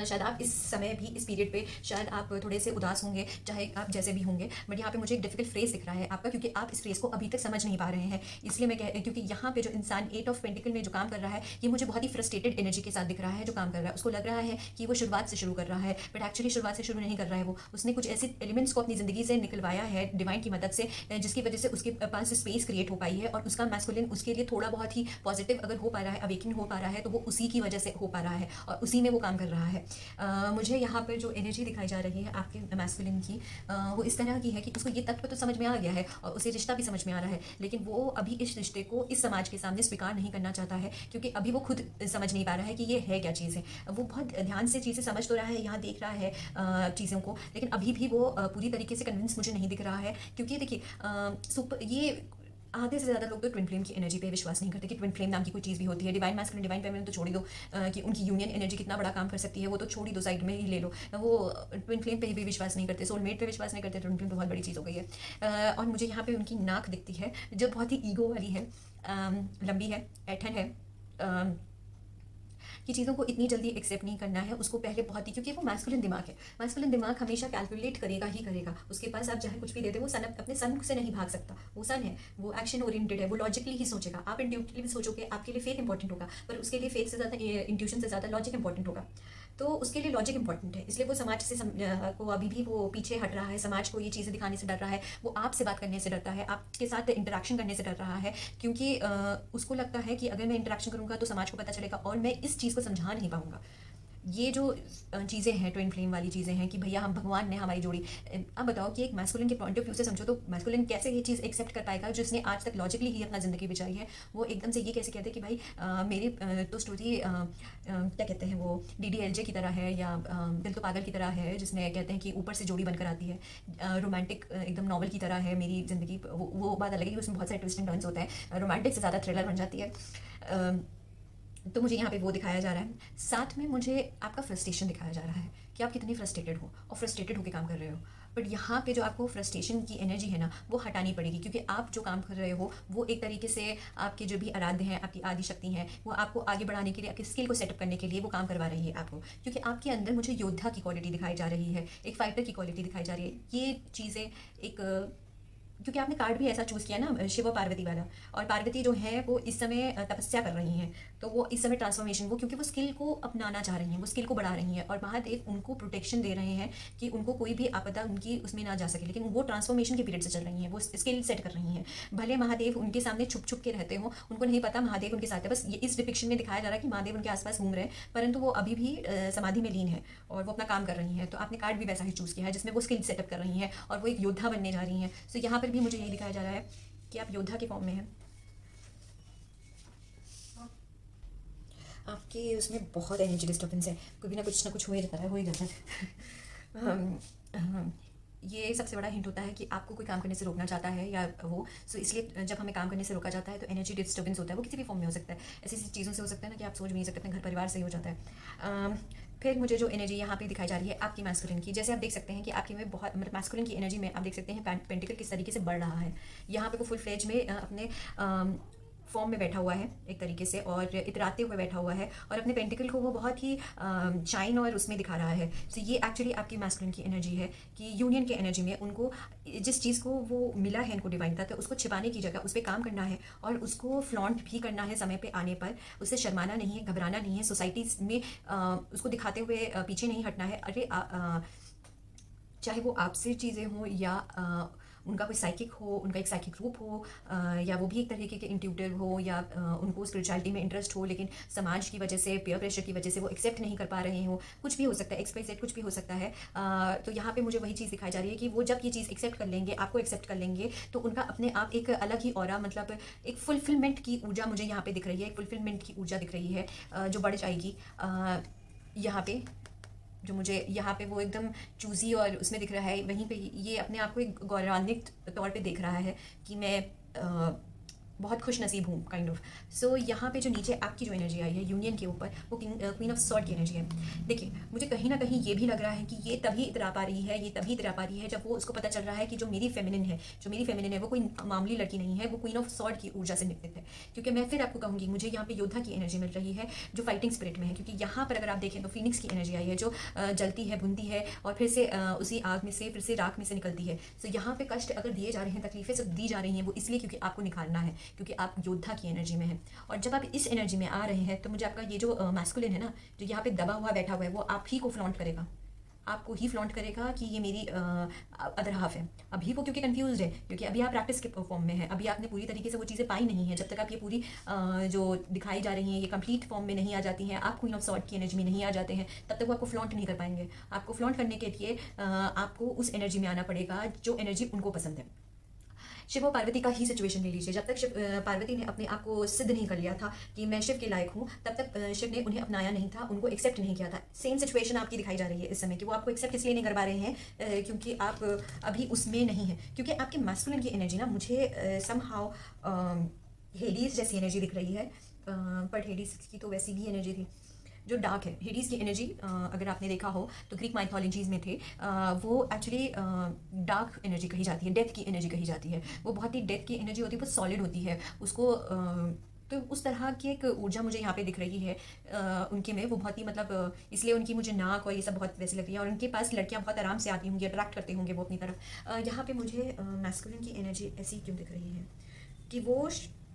शायद आप इस समय भी, इस पीरियड पे शायद आप थोड़े से उदास होंगे, चाहे आप जैसे भी होंगे, बट यहाँ पे मुझे एक डिफिकल्ट फ्रेज दिख रहा है आपका, क्योंकि आप इस फ्रेज को अभी तक समझ नहीं पा रहे हैं। इसलिए मैं क्योंकि यहाँ पे जो इंसान 8 ऑफ पेंटिकल में जो काम कर रहा है, ये मुझे बहुत ही फ्रस्ट्रेटेड एनर्जी के साथ दिख रहा है। जो काम कर रहा है उसको लग रहा है कि वो शुरुआत से शुरू कर रहा है, बट एक्चुअली शुरुआत से शुरू नहीं कर रहा है। वो उसने कुछ ऐसे एलिमेंट्स को अपनी ज़िंदगी से निकलवाया है डिवाइन की मदद से, जिसकी वजह से उसके पास स्पेस क्रिएट हो पाई है, और उसका मैस्कुलिन उसके लिए थोड़ा बहुत ही पॉजिटिव अगर हो पा रहा है, अवेकिंग हो पा रहा है, तो वो उसी की वजह से हो पा रहा है और उसी में वो काम कर रहा है। मुझे यहाँ पर जो एनर्जी दिखाई जा रही है आपके मैस्कुलिन की, वो इस तरह की है कि उसको ये तत्व तो समझ में आ गया है और उसे रिश्ता भी समझ में आ रहा है, लेकिन वो अभी इस रिश्ते को इस समाज के सामने स्वीकार नहीं करना चाहता है, क्योंकि अभी वो खुद समझ नहीं पा रहा है कि ये है क्या चीज़ है। वो बहुत ध्यान से चीज़ें समझ तो रहा है, यहाँ देख रहा है चीज़ों को, लेकिन अभी भी वो पूरी तरीके से कन्विंस मुझे नहीं दिख रहा है। क्योंकि देखिए सुपर ये आधे से ज़्यादा लोग तो ट्विन फ्लेम की एनर्जी पे विश्वास नहीं करते कि ट्विन फ्लेम नाम की कोई चीज़ भी होती है। डिवाइन मैस्कुलिन डिवाइन फेमिनिन तो छोड़ ही दो, कि उनकी यूनियन एनर्जी कितना बड़ा काम कर सकती है वो तो छोड़ ही दो, साइड में ही ले लो। वो ट्विन फ्लेम पे भी विश्वास नहीं करते, सोलमेट पे विश्वास नहीं करते। ट्विन फ्लेम तो बहुत बड़ी चीज़ हो गई है। और मुझे यहाँ पे उनकी नाक दिखती है जो बहुत ही ईगो वाली है, लंबी है, ऐठन है, कि चीज़ों को इतनी जल्दी एक्सेप्ट नहीं करना है उसको पहले बहुत ही, क्योंकि वो मैस्कुलिन दिमाग है। मैस्कुलिन दिमाग हमेशा कैलकुलेट करेगा ही करेगा। उसके पास आप चाहे कुछ भी दे दे, वो सन अपने सन से नहीं भाग सकता। वो सन है, वो एक्शन ओरिएंटेड है, वो लॉजिकली ही सोचेगा। आप इंट्यूटिवली सोचोगे, आपके लिए फेथ इंपॉर्टेंट होगा, पर उसके लिए फेथ से ज़्यादा, इंट्यूशन से ज़्यादा लॉजिक इंपॉर्टेंट होगा। तो उसके लिए लॉजिक इंपॉर्टेंट है, इसलिए वो समाज से को अभी भी वो पीछे हट रहा है। समाज को ये चीज़ें दिखाने से डर रहा है, वो आपसे बात करने से डरता है, आपके साथ इंटरेक्शन करने से डर रहा है, क्योंकि उसको लगता है कि अगर मैं इंटरेक्शन करूँगा तो समाज को पता चलेगा और मैं इस चीज़ को समझा नहीं पाऊँगा। ये जो चीज़ें हैं ट्विन फ्लेम वाली चीज़ें हैं कि भैया हम भगवान ने हमारी जोड़ी। अब बताओ कि एक मैस्कुलिन के पॉइंट ऑफ व्यू से समझो तो मैस्कुलिन कैसे ये चीज़ एक्सेप्ट कर पाएगा जिसने आज तक लॉजिकली ही अपना ज़िंदगी बिताई है। वो एकदम से ये कैसे कहते हैं कि भाई मेरी तो स्टोरी क्या कहते हैं वो DDLJ की तरह है, या दिल तो पागल की तरह है, जिसमें कहते हैं कि ऊपर से जोड़ी बनकर आती है। रोमांटिक एकदम नॉवल की तरह है मेरी ज़िंदगी। वो बात अलग है कि उसमें बहुत सारे ट्विस्ट एंड टर्न्स होते हैं, रोमांटिक से ज़्यादा थ्रिलर बन जाती है। तो मुझे यहाँ पे वो दिखाया जा रहा है। साथ में मुझे आपका फ्रस्ट्रेशन दिखाया जा रहा है कि आप कितनी फ्रस्ट्रेटेड हो और फ्रस्ट्रेटेड होकर काम कर रहे हो। बट यहाँ पे जो आपको फ्रस्ट्रेशन की एनर्जी है ना, वो हटानी पड़ेगी, क्योंकि आप जो काम कर रहे हो वो एक तरीके से आपके जो भी आराध्य हैं, आपकी आदि शक्ति हैं, वो आपको आगे बढ़ाने के लिए, आपकी स्किल को सेटअप करने के लिए वो काम करवा रही है आपको। क्योंकि आपके अंदर मुझे योद्धा की क्वालिटी दिखाई जा रही है, एक फाइटर की क्वालिटी दिखाई जा रही है। ये चीज़ें एक क्योंकि आपने कार्ड भी ऐसा चूज़ किया ना, शिव और पार्वती वाला, और पार्वती जो है वो इस समय तपस्या कर रही हैं, तो वो इस समय ट्रांसफॉर्मेशन, वो क्योंकि वो स्किल को अपनाना चाह रही हैं, वो स्किल को बढ़ा रही हैं, और महादेव उनको प्रोटेक्शन दे रहे हैं कि उनको कोई भी आपदा उनकी उसमें ना जा सके। लेकिन वो ट्रांसफॉर्मेशन के पीरियड से चल रही हैं, वो स्किल सेट कर रही हैं। भले महादेव उनके सामने छुप छुप के रहते हो, उनको नहीं पता महादेव उनके साथ है। बस ये इस डिपिक्शन में दिखाया जा रहा है कि महादेव उनके आसपास घूम रहे हैं, परंतु वो अभी भी समाधि में लीन है और वो अपना काम कर रही हैं। तो आपने कार्ड भी वैसा ही चूज़ किया है जिसमें वो स्किल सेटअप कर रही हैं और वो एक योद्धा बनने जा रही हैं। तो यहाँ पर भी मुझे यही दिखाया जा रहा है कि आप योद्धा के फॉर्म में हैं। आपके उसमें बहुत एनर्जी डिस्टर्बेंस है, कभी ना कुछ हो ही रहता है, हो ही जाता है। ये सबसे बड़ा हिंट होता है कि आपको कोई काम करने से रोकना चाहता है या वो, सो इसलिए जब हमें काम करने से रोका जाता है तो एनर्जी डिस्टर्बेंस होता है। वो किसी भी फॉर्म में हो सकता है, ऐसी ऐसी चीज़ों से हो सकता है ना कि आप सोच भी नहीं सकते, अपने घर परिवार से ही हो जाता है। फिर मुझे जो एनर्जी यहाँ पे दिखाई जा रही है आपकी मैस्कुलिन की, जैसे आप देख सकते हैं कि आपकी में बहुत, मतलब मैस्कुलिन की एनर्जी में आप देख सकते हैं पेंटिकल किस तरीके से बढ़ रहा है। यहाँ पे वो फुल फ्लेज में अपने फॉर्म में बैठा हुआ है एक तरीके से, और इतराते हुए बैठा हुआ है, और अपने पेंटिकल को वो बहुत ही शाइन और उसमें दिखा रहा है। तो ये एक्चुअली आपकी मैस्कुलिन की एनर्जी है कि यूनियन की एनर्जी में उनको जिस चीज़ को वो मिला है इनको डिवाइन था, तो उसको छिपाने की जगह उस पर काम करना है और उसको फ्लॉन्ट भी करना है समय पे आने पर। उससे शर्माना नहीं है, घबराना नहीं है, सोसाइटी में उसको दिखाते हुए पीछे नहीं हटना है। अरे चाहे वो आपसे चीज़ें हों या उनका कोई साइकिक हो, उनका एक साइकिक ग्रुप हो, या वो भी एक तरीके के इंट्यूटिव हो, या उनको स्पिरिचुअलिटी में इंटरेस्ट हो, लेकिन समाज की वजह से, पीयर प्रेशर की वजह से वो एक्सेप्ट नहीं कर पा रहे हो। कुछ भी हो सकता है, XYZ कुछ भी हो सकता है। तो यहाँ पे मुझे वही चीज़ दिखाई जा रही है कि वो जब ये चीज़ एक्सेप्ट कर लेंगे, आपको एक्सेप्ट कर लेंगे, तो उनका अपने आप एक अलग ही ऑरा, मतलब एक फुलफिलमेंट की ऊर्जा मुझे यहाँ पे दिख रही है, एक फुलफिलमेंट की ऊर्जा दिख रही है जो बढ़ जाएगी यहाँ पे। जो मुझे यहाँ पे वो एकदम चूज़ी और उसमें दिख रहा है, वहीं पे ये अपने आप को एक गौरवान्वित तौर पे देख रहा है कि मैं बहुत खुश नसीब हूँ काइंड ऑफ। सो यहाँ पे जो नीचे आपकी जो एनर्जी आई है यूनियन के ऊपर, वो क्वीन ऑफ सॉर्ड की एनर्जी है। देखिए मुझे कहीं ना कहीं ये भी लग रहा है कि ये तभी इतरा पा रही है, ये तभी इतरा पा रही है जब वो उसको पता चल रहा है कि जो मेरी फेमिनिन है वो कोई मामूली लड़की नहीं है, वो क्वीन ऑफ सॉर्ड की ऊर्जा से निकलित है। क्योंकि मैं फिर आपको कहूँगी मुझे यहाँ पे योद्धा की एनर्जी मिल रही है जो फाइटिंग स्पिरिट में है। क्योंकि यहाँ पर अगर आप देखें तो फिनिक्स की एनर्जी आई है जो जलती है, भुनती है और फिर से उसी आग में से फिर से राख में से निकलती है। सो यहाँ पे कष्ट अगर दिए जा रहे हैं, तकलीफें सब दी जा रही हैं, वो इसलिए क्योंकि आपको निखारना है, क्योंकि आप योद्धा की एनर्जी में हैं। और जब आप इस एनर्जी में आ रहे हैं तो मुझे आपका ये जो मैस्कुलिन है ना, जो यहाँ पे दबा हुआ बैठा हुआ है, वो आप ही को फ्लॉन्ट करेगा, आपको ही फ्लॉन्ट करेगा कि ये मेरी अदर हाफ है। अभी वो क्योंकि कंफ्यूज है, क्योंकि अभी आप प्रैक्टिस के फॉर्म में है, अभी आपने पूरी तरीके से वो चीज़ें पाई नहीं है। जब तक आप ये पूरी जो दिखाई जा रही हैं ये कंप्लीट फॉर्म में नहीं आ जाती हैं, आप क्वीन ऑफ सॉर्ड की एनर्जी में नहीं आ जाते हैं, तब तक वो आपको फ्लॉन्ट नहीं कर पाएंगे। आपको फ्लॉन्ट करने के लिए आपको उस एनर्जी में आना पड़ेगा जो एनर्जी उनको पसंद है। शिव और पार्वती का ही सिचुएशन ले लीजिए। जब तक पार्वती ने अपने आप को सिद्ध नहीं कर लिया था कि मैं शिव के लायक हूँ, तब तक शिव ने उन्हें अपनाया नहीं था, उनको एक्सेप्ट नहीं किया था। सेम सिचुएशन आपकी दिखाई जा रही है इस समय कि वो आपको एक्सेप्ट इसलिए नहीं कर पा रहे हैं क्योंकि आप अभी उसमें नहीं हैं। क्योंकि आपके मैस्कुलिन की एनर्जी ना मुझे समहाउ हेडीज जैसी एनर्जी दिख रही है, बट हेडीज की तो वैसी भी एनर्जी थी जो डार्क है। हेडीज़ की एनर्जी अगर आपने देखा हो तो ग्रीक माइथोलॉजीज़ में थे, वो एक्चुअली डार्क एनर्जी कही जाती है, डेथ की एनर्जी कही जाती है। वो बहुत ही डेथ की एनर्जी होती है, बहुत सॉलिड होती है उसको तो उस तरह की एक ऊर्जा मुझे यहाँ पे दिख रही है उनके में। वो बहुत ही मतलब इसलिए उनकी मुझे नाक और ये सब बहुत वैसी लगती है, और उनके पास लड़कियाँ बहुत आराम से आती होंगी, अट्रैक्ट करते होंगे वो अपनी तरफ। यहाँ पे मुझे मैस्कुलिन की एनर्जी ऐसी क्यों दिख रही है कि वो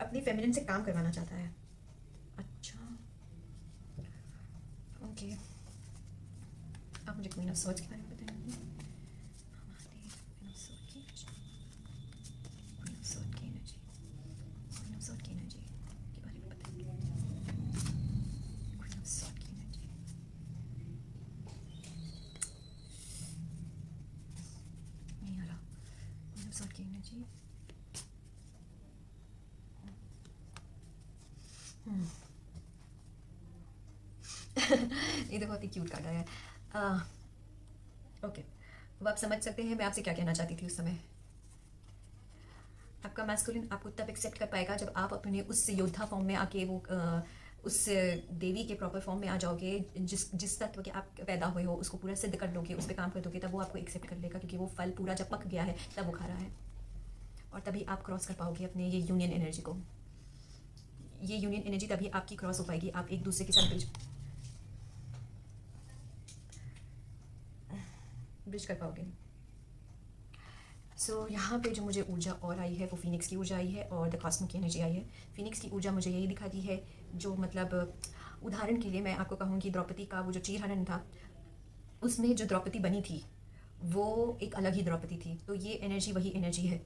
अपनी फेमिनिन से काम करवाना चाहता है। अच्छा ओके, आप मुझे क्वीन ऑफ सॉर्ड्स के बारे में बताएंगे। हमारी क्वीन ऑफ सॉर्ड की एनर्जी, क्वीन ऑफ सॉर्ड की एनर्जी, क्वीन ऑफ सॉर्ड की एनर्जी के बारे में बताएंगे। क्वीन ऑफ सॉर्ड की एनर्जी नहीं आ रहा। क्वीन ऑफ सॉर्ड की एनर्जी ये तो बहुत ही क्यूट कार्ड आया है। ओके, अब आप समझ सकते हैं मैं आपसे क्या कहना चाहती थी उस समय। आपका मैस्कुलिन आपको तब एक्सेप्ट कर पाएगा जब आप अपने उस योद्धा फॉर्म में आके वो उस देवी के प्रॉपर फॉर्म में आ जाओगे, जिस तत्व के आप पैदा हुए हो उसको पूरा सिद्ध कर लोगे, उस पर काम कर दोगे, तब वो आपको एक्सेप्ट कर लेगा। क्योंकि वो फल पूरा जब पक गया है तब वो खा रहा है, और तभी आप क्रॉस कर पाओगे अपने ये यूनियन एनर्जी को। ये यूनियन एनर्जी तभी आपकी क्रॉस हो पाएगी, आप एक दूसरे के साथ ब्रिज कर पाओगे। सो यहाँ पे जो मुझे ऊर्जा और आई है वो फिनिक्स की ऊर्जा आई है और द कॉस्मिक की एनर्जी आई है। फिनिक्स की ऊर्जा मुझे यही दिखाती है, जो मतलब उदाहरण के लिए मैं आपको कहूँगी द्रौपदी का वो जो चीरहरण था, उसमें जो द्रौपदी बनी थी वो एक अलग ही द्रौपदी थी। तो ये एनर्जी वही एनर्जी है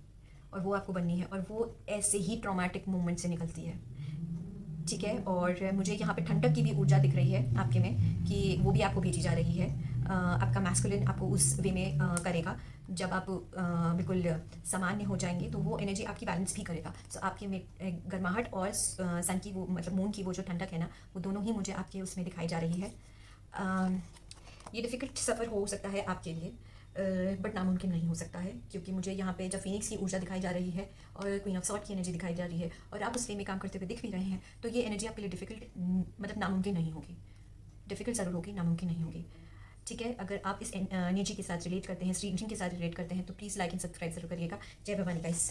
और वो आपको बननी है, और वो ऐसे ही ट्रॉमेटिक मूवमेंट से निकलती है, ठीक है। और मुझे यहाँ पे ठंडक की भी ऊर्जा दिख रही है आपके में, कि वो भी आपको भेजी जा रही है। आपका मैस्कुलिन आपको उस वे में करेगा। जब आप बिल्कुल सामान्य हो जाएंगे तो वो एनर्जी आपकी बैलेंस भी करेगा। सो आपके में गर्माहट और सन की वो मतलब मून की वो जो ठंडक है ना, वो दोनों ही मुझे आपके उसमें दिखाई जा रही है। ये डिफ़िकल्ट सफ़र हो सकता है आपके लिए, बट नामुमकिन नहीं हो सकता है, क्योंकि मुझे यहाँ पे जब फिनिक्स की ऊर्जा दिखाई जा रही है और क्वीन ऑफ सॉर्ड की एनर्जी दिखाई जा रही है और आप उस वे में काम करते हुए दिख भी रहे हैं, तो ये एनर्जी आपके लिए डिफ़िकल्ट मतलब नामुमकिन नहीं होगी। डिफ़िकल्ट ज़रूर होगी, नामुमकिन नहीं होगी, ठीक है। अगर आप इस एनर्जी के साथ रिलेट करते हैं, इस रीडिंग के साथ रिलेट करते हैं, तो प्लीज़ लाइक एंड सब्सक्राइब जरूर करिएगा। जय भवानी गाइस।